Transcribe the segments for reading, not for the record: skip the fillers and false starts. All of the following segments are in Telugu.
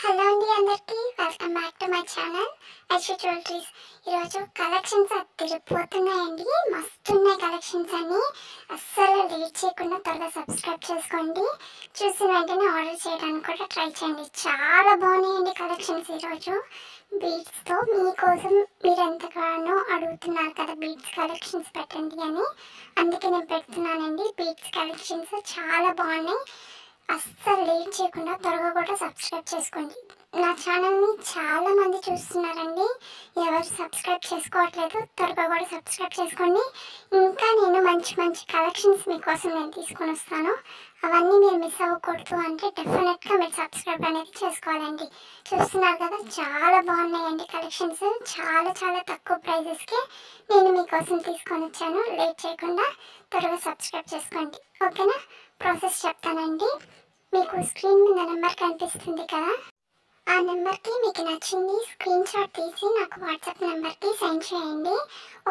హలో అండి అందరికీ welcome back to my channel Aishu jewelleries. ఈరోజు కలెక్షన్స్ తిరిగిపోతున్నాయండి. మస్తు ఉన్నాయి కలెక్షన్స్ అన్ని. అస్సలు లేట్ చేయకుండా త్వరగా సబ్స్క్రైబ్ చేసుకోండి. చూసిన వెంటనే ఆర్డర్ చేయడానికి కూడా ట్రై చేయండి. చాలా బాగున్నాయండి కలెక్షన్స్. ఈరోజు బీడ్స్తో మీకోసం మీరు ఎంతగానో అడుగుతున్నారు కదా బీడ్స్ కలెక్షన్స్ పెట్టండి అని, అందుకే నేను పెడుతున్నానండి. బీడ్స్ కలెక్షన్స్ చాలా బాగున్నాయి. అస్సలు లేట్ చేయకుండా త్వరగా కూడా సబ్స్క్రైబ్ చేసుకోండి. నా ఛానల్ని చాలామంది చూస్తున్నారండి, ఎవరు సబ్స్క్రైబ్ చేసుకోవట్లేదు. త్వరగా కూడా సబ్స్క్రైబ్ చేసుకోండి. ఇంకా నేను మంచి మంచి కలెక్షన్స్ మీకోసం నేను తీసుకొని వస్తాను. అవన్నీ మీరు మిస్ అవ్వకూడదు అంటే డెఫినెట్గా మీరు సబ్స్క్రైబ్ అనేది చేసుకోవాలండి. చూస్తున్నారు కదా, చాలా బాగున్నాయండి కలెక్షన్స్. చాలా చాలా తక్కువ ప్రైజెస్కి నేను మీకోసం తీసుకొని వచ్చాను. లేట్ చేయకుండా త్వరగా సబ్స్క్రైబ్ చేసుకోండి, ఓకేనా? ప్రాసెస్ చెప్తానండి. మీకు స్క్రీన్ మీద నెంబర్ కనిపిస్తుంది కదా, ఆ నెంబర్కి మీకు నచ్చింది స్క్రీన్ షాట్ తీసి నాకు వాట్సాప్ నెంబర్కి సెండ్ చేయండి.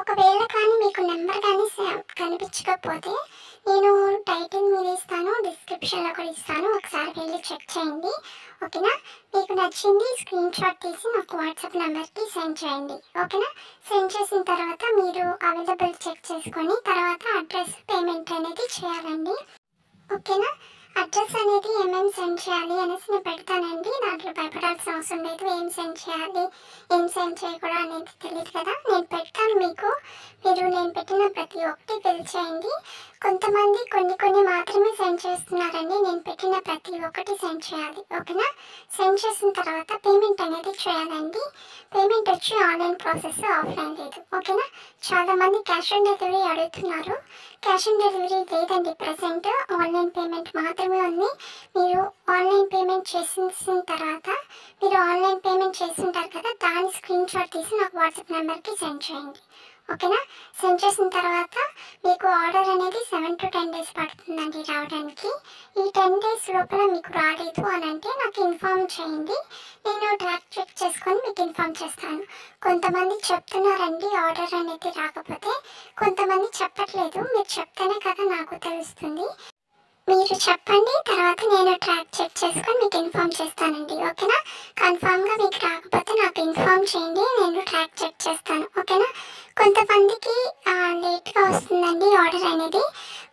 ఒకవేళ కానీ మీకు నెంబర్ కానీ కనిపించకపోతే నేను టైటిల్ మీద ఇస్తాను, డిస్క్రిప్షన్లో కూడా ఇస్తాను, ఒకసారి వెళ్ళి చెక్ చేయండి, ఓకేనా? మీకు నచ్చింది స్క్రీన్ షాట్ తీసి నాకు వాట్సాప్ నెంబర్కి సెండ్ చేయండి, ఓకేనా? సెండ్ చేసిన తర్వాత మీరు అవైలబుల్ చెక్ చేసుకొని తర్వాత అడ్రస్ పేమెంట్ అనేది చేయాలండి, ఓకేనా? అడ్రస్ అనేది ఏమేమి సెండ్ చేయాలి అనేసి నేను పెడతానండి. దాంట్లో భయపడాల్సిన అవసరం లేదు. ఏం సెండ్ చేయాలి ఏం సెండ్ చేయకూడదు అనేది తెలియదు కదా, నేను పెడతాను మీకు. మీరు నేను పెట్టిన ప్రతి ఒక్కటి ఫిల్ చేయండి. కొంతమంది కొన్ని మాత్రమే సెండ్ చేస్తున్నారండి. నేను పెట్టిన ప్రతి ఒక్కటి సెండ్ చేయాలి, ఓకేనా? సెండ్ చేసిన తర్వాత పేమెంట్ అనేది చేయాలండి. పేమెంట్ వచ్చి ఆన్లైన్ ప్రాసెస్, ఆఫ్లైన్ లేదు, ఓకేనా? చాలామంది క్యాష్ ఆన్ డెలివరీ అడుగుతున్నారు. క్యాష్ ఆన్ డెలివరీ లేదండి ప్రజెంట్, ఆన్లైన్ పేమెంట్ మాత్రమే ఉంది. మీరు ఆన్లైన్ పేమెంట్ చేసిన తర్వాత మీరు ఆన్లైన్ పేమెంట్ చేస్తుంటారు కదా, దాని స్క్రీన్ షాట్ తీసి నాకు వాట్సాప్ నెంబర్కి సెండ్ చేయండి, ఓకేనా? సెండ్ చేసిన తర్వాత మీకు ఆర్డర్ అనేది 7 to 10 days పడుతుందండి రావడానికి. ఈ 10 days లోపల మీకు రాలేదు అని అంటే నాకు ఇన్ఫామ్ చేయండి. నేను ట్రాక్ చెక్ చేసుకొని మీకు ఇన్ఫామ్ చేస్తాను. కొంతమంది చెప్తున్నారండి ఆర్డర్ అనేది రాకపోతే, కొంతమంది చెప్పట్లేదు. మీరు చెప్తేనే కదా నాకు తెలుస్తుంది. మీరు చెప్పండి, తర్వాత నేను ట్రాక్ చెక్ చేసుకొని మీకు ఇన్ఫామ్ చేస్తానండి, ఓకేనా? కన్ఫామ్గా మీకు రాకపోతే నాకు ఇన్ఫామ్ చేయండి, నేను ట్రాక్ చెక్ చేస్తాను, ఓకేనా? కొంతమందికి లేట్గా వస్తుందండి ఆర్డర్ అనేది.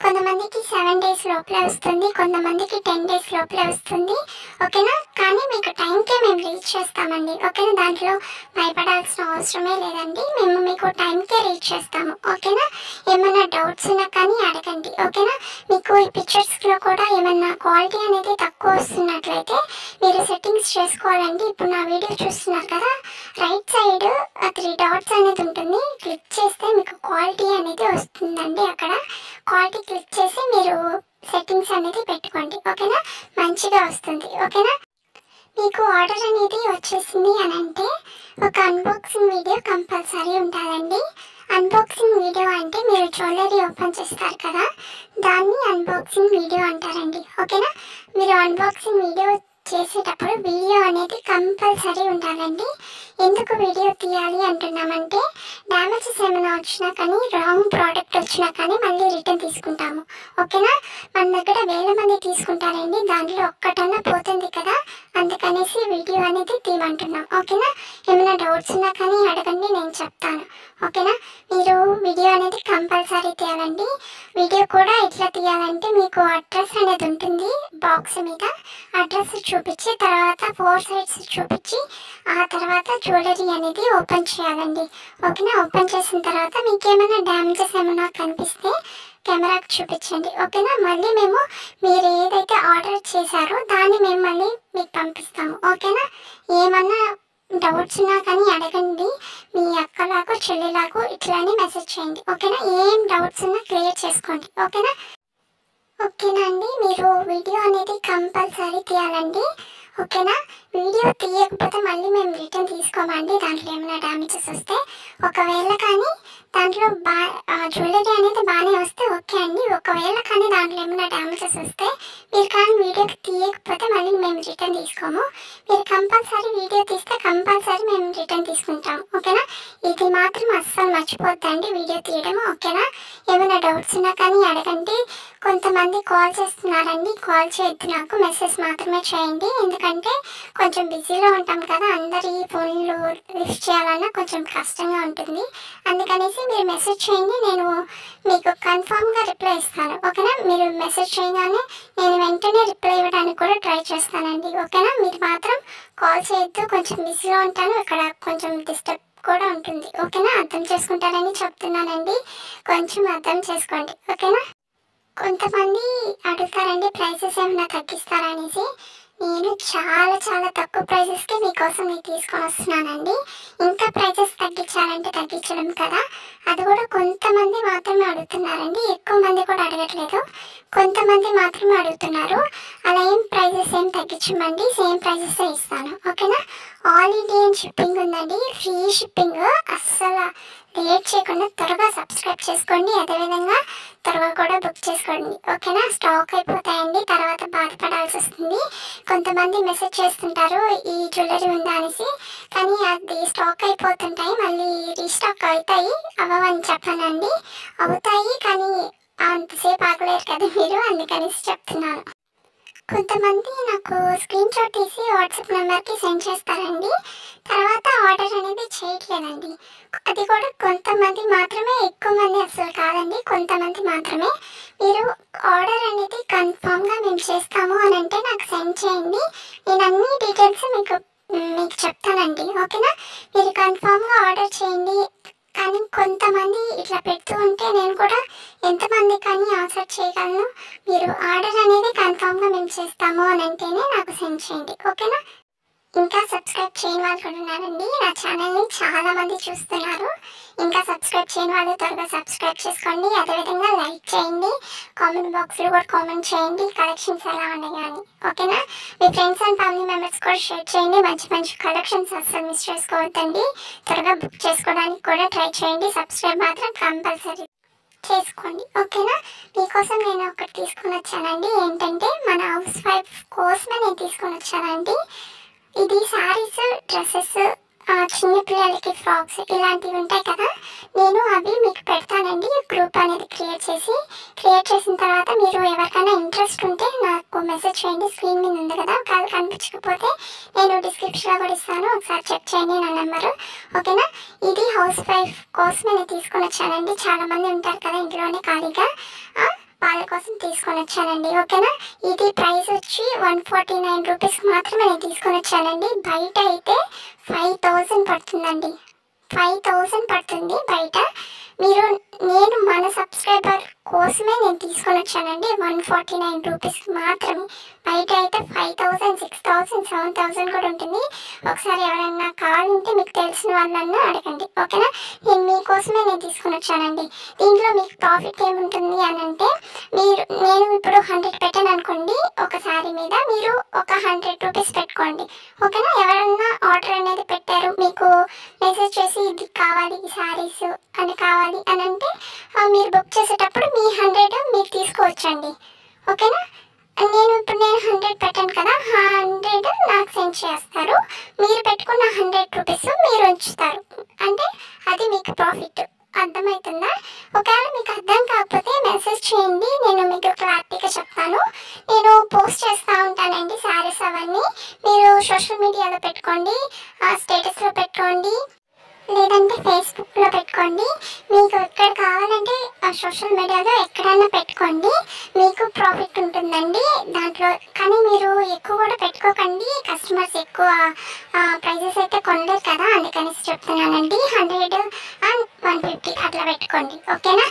కొంతమందికి 7 days లోపలే వస్తుంది, కొంతమందికి 10 days లోపలే వస్తుంది, ఓకేనా? కానీ మీకు టైంకే మేము రీచ్ చేస్తామండి, ఓకేనా? దాంట్లో భయపడాల్సిన అవసరమే లేదండి. మేము మీకు టైంకే రీచ్ చేస్తాము, ఓకేనా? ఏమైనా డౌట్స్ ఉన్నా కానీ అడగండి, ఓకేనా? మీకు ఈ పిక్చర్స్లో కూడా ఏమైనా క్వాలిటీ అనేది తక్కువ వస్తున్నట్లయితే మీరు సెట్టింగ్స్ చేసుకోవాలండి. ఇప్పుడు నా వీడియో చూస్తున్నారు కదా, రైట్ సైడ్ 3 dots అనేది ఉంటుంది. క్లిక్ చేస్తే మీకు క్వాలిటీ అనేది వస్తుందండి. అక్కడ క్వాలిటీ క్లిక్ చేసి మీరు సెట్టింగ్స్ అనేది పెట్టుకోండి, ఓకేనా? మంచిగా వస్తుంది, ఓకేనా? మీకు ఆర్డర్ అనేది వచ్చేసింది అని అంటే ఒక అన్బాక్సింగ్ వీడియో కంపల్సరీ ఉండాలండి. అన్బాక్సింగ్ వీడియో అంటే మీరు జ్యువెలరీ ఓపెన్ చేస్తారు కదా, దాన్ని అన్బాక్సింగ్ వీడియో అంటారండి, ఓకేనా? మీరు అన్బాక్సింగ్ వీడియో చేసేటప్పుడు వీడియో అనేది కంపల్సరీ ఉండాలండి. ఎందుకు వీడియో తీయాలి అంటున్నామంటే, డ్యామేజెస్ ఏమైనా వచ్చినా కానీ, రాంగ్ ప్రోడక్ట్ వచ్చినా కానీ మళ్ళీ రిటర్న్ తీసుకుంటాము, ఓకేనా? మన దగ్గర వేల మంది తీసుకుంటారండి, దాంట్లో ఒక్కటన్నా పోతుంది కదా, అందుకనేసి వీడియో అనేది తీయమంటున్నాం, ఓకేనా? ఏమైనా డౌట్స్ ఉన్నా కానీ అడగండి, నేను చెప్తాను, ఓకేనా? మీరు వీడియో అనేది కంపల్సరీ తీయాలండి. వీడియో కూడా ఎట్లా తీయాలంటే, మీకు అడ్రస్ అనేది ఉంటుంది బాక్స్ మీద, అడ్రస్ చూపించి తర్వాత 4 sides చూపించి ఆ తర్వాత జ్యువెలరీ అనేది ఓపెన్ చేయాలండి, ఓకేనా? ఓపెన్ చేసిన తర్వాత మీకు ఏమైనా డ్యామేజెస్ ఏమైనా కనిపిస్తే కెమెరాకి చూపించండి, ఓకేనా? మళ్ళీ మేము మీరు ఏదైతే ఆర్డర్ చేశారో దాన్ని మేము మళ్ళీ మీకు పంపిస్తాము, ఓకేనా? ఏమన్నా డౌట్స్ ఉన్నా కానీ అడగండి. మీ అక్కలాగో చెల్లిలాగో ఇట్లానే మెసేజ్ చేయండి, ఓకేనా? ఏం డౌట్స్ ఉన్నా క్లియర్ చేసుకోండి, ఓకేనా? ఓకేనా అండి? మీరు వీడియో అనేది కంపల్సరీ తీయాలండి, ఓకేనా? వీడియో తీయకపోతే మళ్ళీ మేము రిటర్న్ తీసుకోమండి, దాంట్లో ఏమైనా డ్యామేజెస్ వస్తే. ఒకవేళ కానీ దాంట్లో జ్యువెలరీ అనేది బాగానే వస్తే ఓకే అండి. ఒకవేళ కానీ దాంట్లో ఏమైనా డ్యామేజెస్ వస్తే మీరు కానీ వీడియో తీయకపోతే మళ్ళీ మేము రిటర్న్ తీసుకోము. మీరు కంపల్సరీ వీడియో తీస్తే కంపల్సరీ మేము రిటర్న్ తీసుకుంటాం, ఓకేనా? ఇది మాత్రం అస్సలు మర్చిపోద్దండి వీడియో తీయడం, ఓకేనా? ఏమైనా డౌట్స్ ఉన్నా కానీ అడగండి. కొంతమంది కాల్ చేస్తున్నారండి, కాల్ చేయొద్దు, నాకు మెసేజ్ మాత్రమే చేయండి. ఎందుకంటే ఎందుకంటే కొంచెం బిజీలో ఉంటాం కదా, అందరి ఫోన్లు లిఫ్ట్ చేయాలన్నా కొంచెం కష్టంగా ఉంటుంది. అందుకనేసి మీరు మెసేజ్ చేయండి, నేను మీకు కన్ఫామ్గా రిప్లై ఇస్తాను. ఓకేనా? మీరు మెసేజ్ చేయగానే నేను వెంటనే రిప్లై ఇవ్వడానికి కూడా ట్రై చేస్తానండి. ఓకేనా? మీరు మాత్రం కాల్ చేయొద్దు, కొంచెం బిజీలో ఉంటాను, ఇక్కడ కొంచెం డిస్టర్బ్ కూడా ఉంటుంది. ఓకేనా? అర్థం చేసుకుంటారని చెప్తున్నానండి, కొంచెం అర్థం చేసుకోండి. ఓకేనా? కొంతమంది అడుగుతారండి ప్రైసెస్ ఏమైనా తగ్గిస్తారా అనేసి. నేను చాలా చాలా తక్కువ ప్రైసెస్కి మీకోసం నేను తీసుకొని వస్తున్నానండి. ఇంకా ప్రైసెస్ తగ్గించాలంటే తగ్గించడం కదా, అది కూడా కొంతమంది మాత్రమే అడుగుతున్నారండి, ఎక్కువ మంది కూడా అడగట్లేదు, కొంతమంది మాత్రమే అడుగుతున్నారు. అలా ఏం ప్రైసెస్ ఏం తగ్గించమండి, సేమ్ ప్రైసెస్ ఇస్తాను. ఓకేనా? ఆల్ ఇండియన్ షిప్పింగ్ ఉందండి, ఫ్రీ షిప్పింగ్. అస్సలు లేట్ చేయకుండా త్వరగా సబ్స్క్రైబ్ చేసుకోండి, అదేవిధంగా త్వరగా కూడా బుక్ చేసుకోండి. ఓకేనా? స్టాక్ అయిపోతాయండి, తర్వాత బాధపడాల్సి వస్తుంది. కొంతమంది మెసేజ్ చేస్తుంటారు ఈ జ్యువెలరీ ఉందా అనేసి, కానీ అది స్టాక్ అయిపోతుంటాయి, మళ్ళీ రీస్టాక్ అవుతాయి. అవ్వని చెప్పానండి, అవుతాయి కానీ అంతసేపు ఆగలేరు కదా మీరు, అందుకనేసి చెప్తున్నాను. కొంతమంది నాకు స్క్రీన్ షాట్ తీసి వాట్సాప్ నెంబర్కి సెండ్ చేస్తారండి, తర్వాత ఆర్డర్ అనేది చేయట్లేదండి. అది కూడా కొంతమంది మాత్రమే, ఎక్కువ మంది అసలు కాదండి, కొంతమంది మాత్రమే. మీరు ఆర్డర్ అనేది కన్ఫామ్గా మేము చేస్తాము అని అంటే నాకు సెండ్ చేయండి, నేను అన్ని డీటెయిల్స్ మీకు చెప్తానండి. ఓకేనా? మీరు కన్ఫామ్గా ఆర్డర్ చేయండి. కానీ కొంతమంది ఇట్లా పెడుతూ ఉంటే నేను కూడా ఎంతమంది కానీ ఆన్సర్ చేయగలను. మీరు ఆర్డర్ అనేది కన్ఫామ్గా మేము చేస్తాము అని అంటేనే నాకు సెండ్ చేయండి. ఓకేనా? ఇంకా సబ్స్క్రైబ్ చేయని వాళ్ళు కూడా ఉన్నారండి, నా ఛానల్ని చాలామంది చూస్తున్నారు. ఇంకా సబ్స్క్రైబ్ చేయని వాళ్ళు త్వరగా సబ్స్క్రైబ్ చేసుకోండి, అదేవిధంగా లైక్ చేయండి, కామెంట్ బాక్స్లో కూడా కామెంట్ చేయండి కలెక్షన్స్ ఎలా ఉన్నాయి కానీ. ఓకేనా? మీ ఫ్రెండ్స్ అండ్ ఫ్యామిలీ మెంబర్స్ కూడా షేర్ చేయండి, మంచి మంచి కలెక్షన్స్ అస్సలు మిస్ చేసుకోవద్దండి, త్వరగా బుక్ చేసుకోవడానికి కూడా ట్రై చేయండి. సబ్స్క్రైబ్ మాత్రం కంపల్సరీ చేసుకోండి. ఓకేనా? మీకోసం నేను ఒకటి తీసుకొని వచ్చానండి, ఏంటంటే మన హౌస్ వైఫ్ కోసమే నేను తీసుకొని వచ్చానండి. ఇది శారీస్, డ్రెస్సెస్, చిన్నపిల్లలకి ఫ్రాక్స్ ఇలాంటివి ఉంటాయి కదా, నేను అవి మీకు పెడతానండి. గ్రూప్ అనేది క్రియేట్ చేసిన తర్వాత మీరు ఎవరికైనా ఇంట్రెస్ట్ ఉంటే నాకు మెసేజ్ చేయండి, స్క్రీన్ మీద ఉంది కదా, ఒకవేళ కనిపించకపోతే నేను డిస్క్రిప్షన్లో కూడా ఇస్తాను, ఒకసారి చెక్ చేయండి నా నెంబరు. ఓకేనా? ఇది హౌస్ వైఫ్ కోసమే నేను తీసుకొని వచ్చానండి, చాలామంది ఉంటారు కదా ఇంట్లోనే ఖాళీగా, వాళ్ళ కోసం తీసుకొని వచ్చానండి. ఓకేనా? ఇది ప్రైస్ వచ్చి 149 రూపీస్ మాత్రమే నేను తీసుకొని వచ్చానండి. బయట అయితే 5000 పడుతుందండి, 5000 పడుతుంది బయట. నేను మన సబ్స్క్రైబర్ కోసమే నేను తీసుకొని వచ్చానండి, 149 రూపీస్ మాత్రమే. బయట అయితే 5000, 6000, 7000 కూడా ఉంటుంది. ఒకసారి ఎవరైనా కావాలంటే మీకు తెలిసిన వాళ్ళన్నా అడగండి. ఓకేనా? నేను మీకోసమే నేను తీసుకొని వచ్చానండి. దీంట్లో మీకు ప్రాఫిట్ ఏముంటుంది అని అంటే, నేను ఇప్పుడు 100 పెట్టాను అనుకోండి, ఒక శారీ మీద మీరు ఒక 100 రూపీస్ పెట్టుకోండి. ఓకేనా? ఎవరన్నా ఆర్డర్ అనేది పెట్టారు, మీకు మెసేజ్ చేసి ఇది కావాలి, ఈ శారీస్ అని కావాలి అని అంటే మీరు బుక్ చేసేటప్పుడు మీ 100 మీరు తీసుకోవచ్చండి. ఓకేనా? నేను 100 పెట్టాను కదా, 100 నాకు సెండ్ చేస్తారు, మీరు పెట్టుకున్న 100 రూపీస్ మీరు ఉంచుతారు, అంటే అది మీకు ప్రాఫిట్. అర్థమవుతుందా? ఒకవేళ మీకు అర్థం కాకపోతే మెసేజ్ చేయండి, నేను మీకు క్లారిటీగా చెప్తాను. నేను పోస్ట్ చేస్తూ ఉంటానండి శారీస్ అవన్నీ, మీరు సోషల్ మీడియాలో పెట్టుకోండి, స్టేటస్లో పెట్టుకోండి, లేదంటే ఫేస్బుక్లో పెట్టుకోండి, మీకు ఎక్కడ కావాలంటే సోషల్ మీడియాలో ఎక్కడైనా పెట్టుకోండి, మీకు ప్రాఫిట్ ఉంటుందండి దాంట్లో. కానీ మీరు ఎక్కువ కూడా పెట్టుకోకండి, కస్టమర్స్ ఎక్కువ ప్రైజెస్ అయితే కొనలేరు కదా, అందుకనేసి చెప్తున్నానండి. 100 and 150 అట్లా పెట్టుకోండి. ఓకేనా?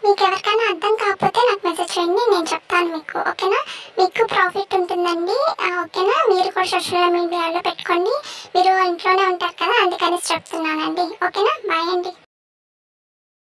మీకు ఎవరికైనా అర్థం కాకపోతే నాకు మెసేజ్ చేయండి, నేను చెప్తాను మీకు. ఓకేనా? మీకు ప్రాఫిట్ ఉంటుందండి. ఓకేనా? మీరు కూడా సోషల్ మీడియాలో పెట్టుకోండి, మీరు ఇంట్లోనే ఉంటారు కదా, అందుకనేసి చెప్తున్నానండి. ఓకేనా? బాయ్ అండి.